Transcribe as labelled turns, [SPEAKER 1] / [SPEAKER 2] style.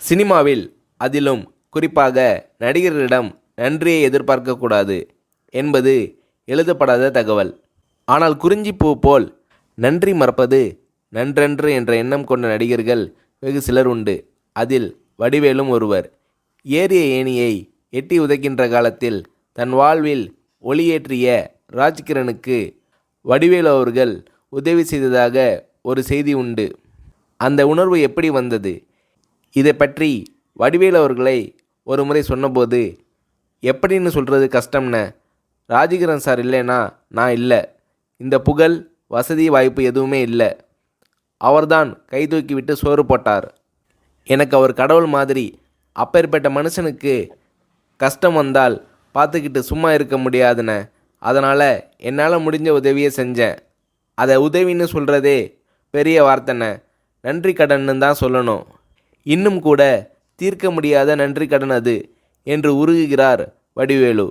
[SPEAKER 1] சினிமாவில் அதிலும் குறிப்பாக நடிகர்களிடம் நன்றியை எதிர்பார்க்கக்கூடாது என்பது எழுதப்படாத தகவல். ஆனால் குறிஞ்சிப்பூ போல் நன்றி மறப்பது நன்றன்று என்ற எண்ணம் கொண்ட நடிகர்கள் வெகு சிலர் உண்டு. அதில் வடிவேலும் ஒருவர். ஏறிய ஏணியை எட்டி உதைக்கின்ற காலத்தில் தன் வாழ்வில் ஒளியேற்றிய ராஜ்கிரனுக்கு வடிவேலு அவர்கள் உதவி செய்ததாக ஒரு செய்தி உண்டு. அந்த உணர்வு எப்படி வந்தது? இதை பற்றி வடிவேலு அவர்களை ஒரு முறை சொன்னபோது, எப்படின்னு சொல்கிறது கஷ்டம்ன, ராஜகிரண் சார் இல்லைனா நான் இல்லை, இந்த புகழ் வசதி வாய்ப்பு எதுவுமே இல்லை, அவர்தான் கை தூக்கி விட்டு சோறு போட்டார், எனக்கு அவர் கடவுள் மாதிரி, அப்பேற்பட்ட மனுஷனுக்கு கஷ்டம் வந்தால் பார்த்துக்கிட்டு சும்மா இருக்க முடியாதுண்ணே, அதனால் என்னால் முடிஞ்ச உதவியை செஞ்சேன், அதை உதவின்னு சொல்கிறதே பெரிய வார்த்தைண்ணே, நன்றி கடன்னு தான் சொல்லணும், இன்னும் கூட தீர்க்க முடியாத நன்றி கடன் அது என்று உருகுகிறார் வடிவேலு.